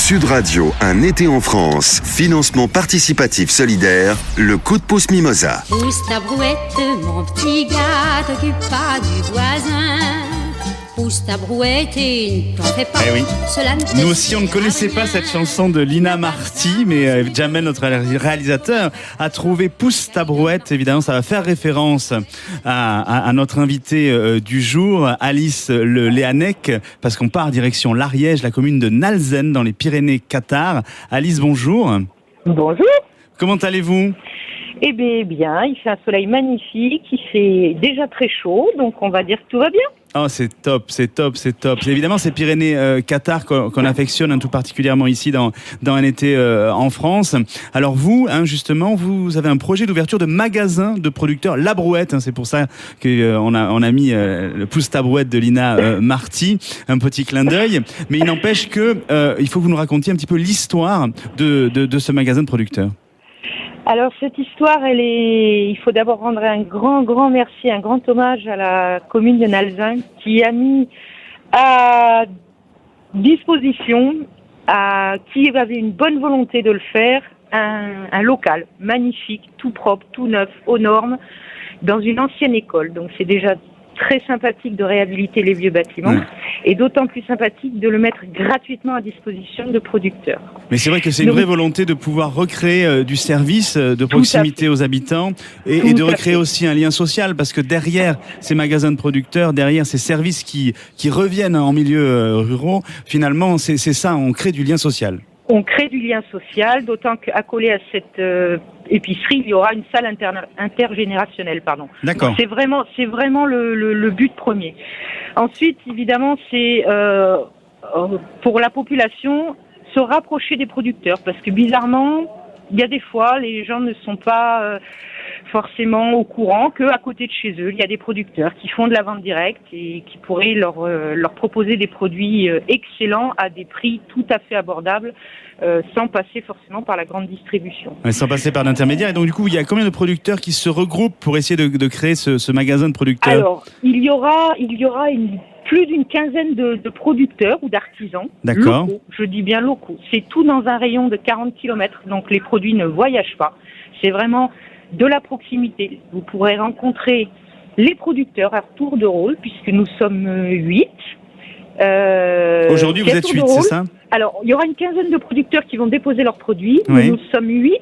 Sud Radio, un été en France. Financement participatif solidaire. Le coup de pouce Mimosa. Pousse ta brouette, mon petit gars, t'occupe pas du voisin. Pousse ta brouette et ne t'en fais pas. Eh oui. Cela ne te Nous aussi, on ne connaissait pas cette chanson de Lina Marty, mais Jamel, notre réalisateur, a trouvé Pousse ta brouette. Évidemment, ça va faire référence à notre invité du jour, Alice Léanec, parce qu'on part direction l'Ariège, la commune de Nalzen, dans les Pyrénées-Qatar. Alice, bonjour. Bonjour. Comment allez-vous ? Eh bien, il fait un soleil magnifique, il fait déjà très chaud, donc on va dire que tout va bien. Oh, c'est top. Évidemment, c'est Pyrénées-Qatar qu'on affectionne tout particulièrement ici dans un été en France. Alors vous, justement, vous avez un projet d'ouverture de magasin de producteurs La Brouette. C'est pour ça qu'on a mis le pouce ta brouette de Lina Marty, un petit clin d'œil. Mais il n'empêche que il faut que vous nous racontiez un petit peu l'histoire de ce magasin de producteurs. Alors cette histoire, il faut d'abord rendre un grand merci, un grand hommage à la commune de Nalzen qui a mis à disposition, qui avait une bonne volonté de le faire, un local magnifique, tout propre, tout neuf, aux normes, dans une ancienne école. Donc c'est déjà très sympathique de réhabiliter les vieux bâtiments et d'autant plus sympathique de le mettre gratuitement à disposition de producteurs. Mais c'est vrai que c'est une vraie volonté de pouvoir recréer du service de proximité aux habitants et de recréer aussi un lien social, parce que derrière ces magasins de producteurs, derrière ces services qui reviennent en milieu ruraux, finalement c'est ça, on crée du lien social. On crée du lien social, d'autant qu'accolé à cette épicerie, il y aura une salle intergénérationnelle. D'accord. C'est vraiment le but premier. Ensuite, évidemment, c'est pour la population se rapprocher des producteurs, parce que bizarrement, il y a des fois, les gens ne sont pas forcément au courant qu'à côté de chez eux, il y a des producteurs qui font de la vente directe et qui pourraient leur proposer des produits excellents à des prix tout à fait abordables, sans passer forcément par la grande distribution. Ouais, sans passer par l'intermédiaire. Et donc du coup, il y a combien de producteurs qui se regroupent pour essayer de créer ce magasin de producteurs ? Alors, il y aura plus d'une quinzaine de producteurs ou d'artisans locaux, je dis bien locaux. C'est tout dans un rayon de 40 km, donc les produits ne voyagent pas. C'est vraiment de la proximité. Vous pourrez rencontrer les producteurs à tour de rôle, puisque nous sommes 8. Aujourd'hui, vous êtes 8, c'est ça ? Alors, il y aura une quinzaine de producteurs qui vont déposer leurs produits. Oui. Nous sommes 8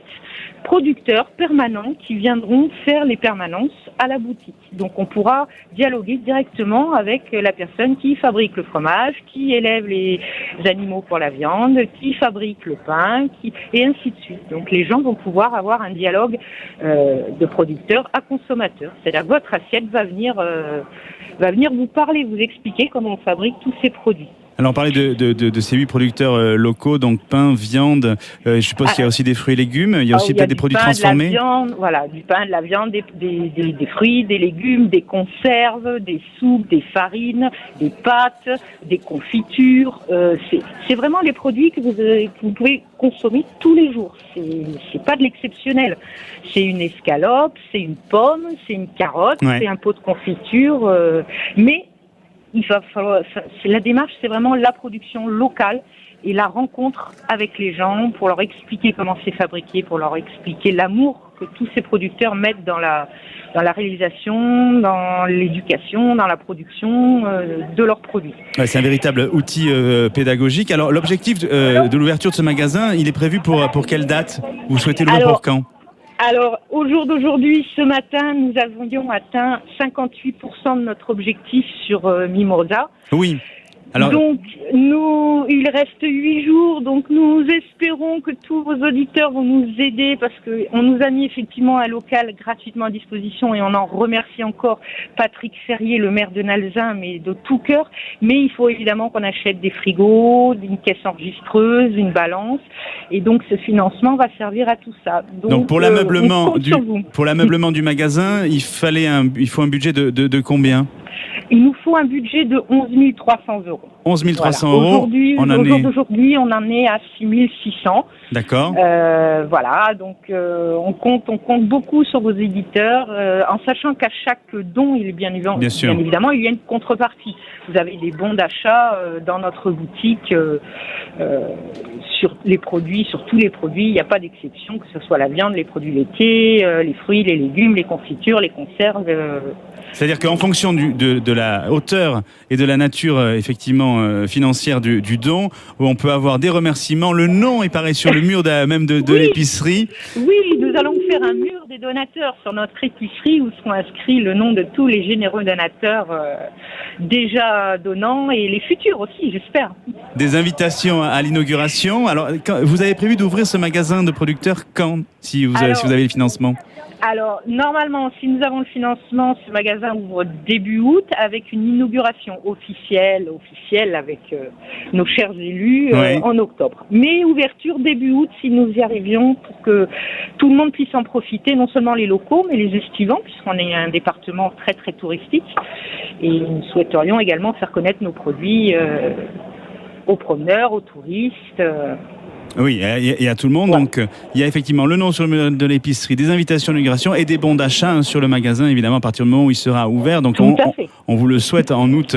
producteurs permanents qui viendront faire les permanences à la boutique. Donc, on pourra dialoguer directement avec la personne qui fabrique le fromage, qui élève les animaux pour la viande, qui fabrique le pain, et ainsi de suite. Donc, les gens vont pouvoir avoir un dialogue de producteur à consommateur. C'est-à-dire que votre assiette va venir vous parler, vous expliquer comment on fabrique tous ces produits. Alors on parlait de ces 8 producteurs locaux, donc pain, viande, je suppose qu'il y a aussi des fruits et légumes, il y a aussi peut-être des produits transformés. Du pain, de la viande, des fruits, des légumes, des conserves, des soupes, des farines, des pâtes, des confitures. C'est vraiment les produits que vous pouvez consommer tous les jours. C'est pas de l'exceptionnel. C'est une escalope, c'est une pomme, c'est une carotte, c'est un pot de confiture, mais il va falloir, la démarche, c'est vraiment la production locale et la rencontre avec les gens pour leur expliquer comment c'est fabriqué, pour leur expliquer l'amour que tous ces producteurs mettent dans la réalisation, dans l'éducation, dans la production de leurs produits. Ouais, c'est un véritable outil pédagogique. Alors l'objectif de l'ouverture de ce magasin, il est prévu pour quelle date ? Vous souhaitez l'ouvrir pour quand ? Alors, au jour d'aujourd'hui, ce matin, nous avions atteint 58% de notre objectif sur Mimosa. Oui. Alors... Donc, il reste 8 jours, donc nous espérons que tous vos auditeurs vont nous aider parce qu'on nous a mis effectivement un local gratuitement à disposition et on en remercie encore Patrick Ferrier, le maire de Nalzen, mais de tout cœur. Mais il faut évidemment qu'on achète des frigos, une caisse enregistreuse, une balance et donc ce financement va servir à tout ça. Donc pour l'ameublement du magasin, il faut un budget de combien ? Il nous faut un budget de 11 300 €. 11 300 €. Aujourd'hui, on en est à 6 600. D'accord. Voilà, donc on compte beaucoup sur vos éditeurs, en sachant qu'à chaque don, bien évidemment, il y a une contrepartie. Vous avez des bons d'achat dans notre boutique sur les produits, sur tous les produits, il n'y a pas d'exception, que ce soit la viande, les produits laitiers, les fruits, les légumes, les confitures, les conserves. C'est-à-dire qu'en fonction de la hauteur et de la nature effectivement financière du don, on peut avoir des remerciements. Le nom est pareil sur le mur de Oui. l'épicerie. Oui, nous allons faire un mur des donateurs sur notre épicerie où seront inscrits le nom de tous les généreux donateurs déjà donnants et les futurs aussi, j'espère. Des invitations à l'inauguration. Alors, vous avez prévu d'ouvrir ce magasin de producteurs quand, si vous avez le financement? Alors, normalement, si nous avons le financement, ce magasin ouvre début août avec une inauguration officielle avec nos chers élus en octobre. Mais ouverture début août si nous y arrivions pour que tout le monde puisse en profiter, non seulement les locaux, mais les estivants, puisqu'on est un département très très touristique. Et nous souhaiterions également faire connaître nos produits aux promeneurs, aux touristes. Oui, et à tout le monde. Ouais. Donc, il y a effectivement le nom sur le mur de l'épicerie, des invitations à l'inauguration et des bons d'achat sur le magasin, évidemment, à partir du moment où il sera ouvert. Donc, on vous le souhaite en août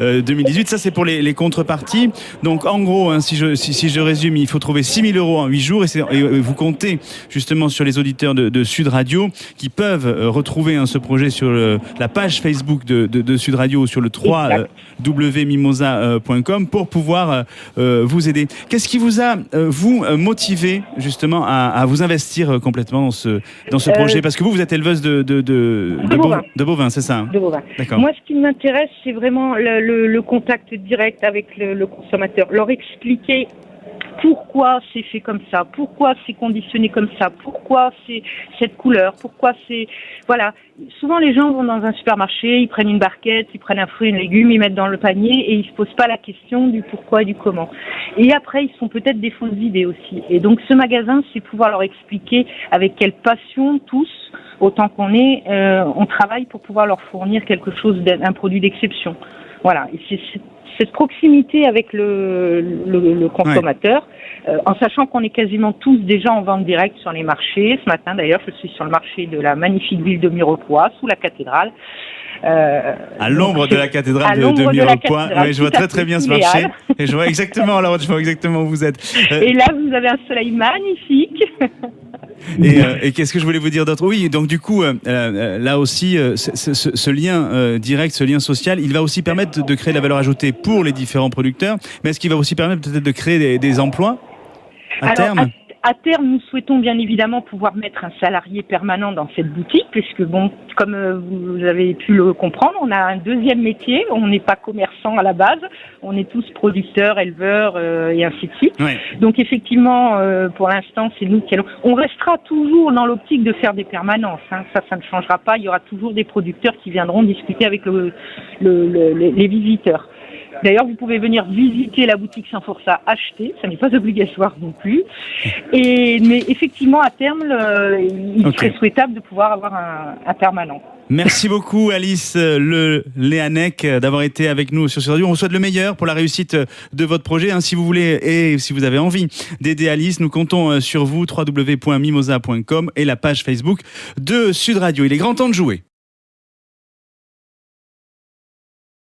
2018. Ça, c'est pour les contreparties. Donc, en gros, si je résume, il faut trouver 6 000 € en 8 jours. Et vous comptez justement sur les auditeurs de Sud Radio qui peuvent retrouver ce projet sur la page Facebook de Sud Radio ou sur le www.mimosa.com pour pouvoir vous aider. Qu'est-ce qui vous a vous motiver justement à vous investir complètement dans ce projet? Parce que vous êtes éleveuse de bovins, c'est ça, hein? De bovins. D'accord. Moi, ce qui m'intéresse, c'est vraiment le contact direct avec le consommateur. Leur expliquer pourquoi c'est fait comme ça, pourquoi c'est conditionné comme ça, pourquoi c'est cette couleur, pourquoi c'est... Voilà. Souvent, les gens vont dans un supermarché, ils prennent une barquette, ils prennent un fruit, une légume, ils mettent dans le panier et ils se posent pas la question du pourquoi et du comment. Et après, ils sont peut-être des fausses idées aussi. Et donc, ce magasin, c'est pouvoir leur expliquer avec quelle passion, tous, autant qu'on est, on travaille pour pouvoir leur fournir quelque chose, un produit d'exception. Voilà. Et c'est cette proximité avec le consommateur, en sachant qu'on est quasiment tous déjà en vente directe sur les marchés. Ce matin, d'ailleurs, je suis sur le marché de la magnifique ville de Mirepoix, sous la cathédrale. À l'ombre de la cathédrale de Mirepoix. Oui, je vois très bien ce marché. Et je vois exactement où vous êtes. Et là, vous avez un soleil magnifique. Et qu'est-ce que je voulais vous dire d'autre? Oui, donc du coup, là aussi, ce lien direct, ce lien social, il va aussi permettre de créer de la valeur ajoutée pour les différents producteurs, mais est-ce qu'il va aussi permettre peut-être de créer des emplois à terme? À terme, nous souhaitons bien évidemment pouvoir mettre un salarié permanent dans cette boutique, puisque bon, comme vous avez pu le comprendre, on a un deuxième métier, on n'est pas commerçant à la base, on est tous producteurs, éleveurs et ainsi de suite. Ouais. Donc effectivement, pour l'instant, c'est nous qui allons... On restera toujours dans l'optique de faire des permanences, hein. Ça ne changera pas, il y aura toujours des producteurs qui viendront discuter avec les visiteurs. D'ailleurs, vous pouvez venir visiter la boutique Saint-Forçat, acheter, ça n'est pas obligatoire non plus. Mais effectivement, à terme, il serait souhaitable de pouvoir avoir un permanent. Merci beaucoup Alice Léanec d'avoir été avec nous sur Sud Radio. On vous souhaite le meilleur pour la réussite de votre projet. Si vous voulez et si vous avez envie d'aider Alice, nous comptons sur vous, www.mimosa.com et la page Facebook de Sud Radio. Il est grand temps de jouer.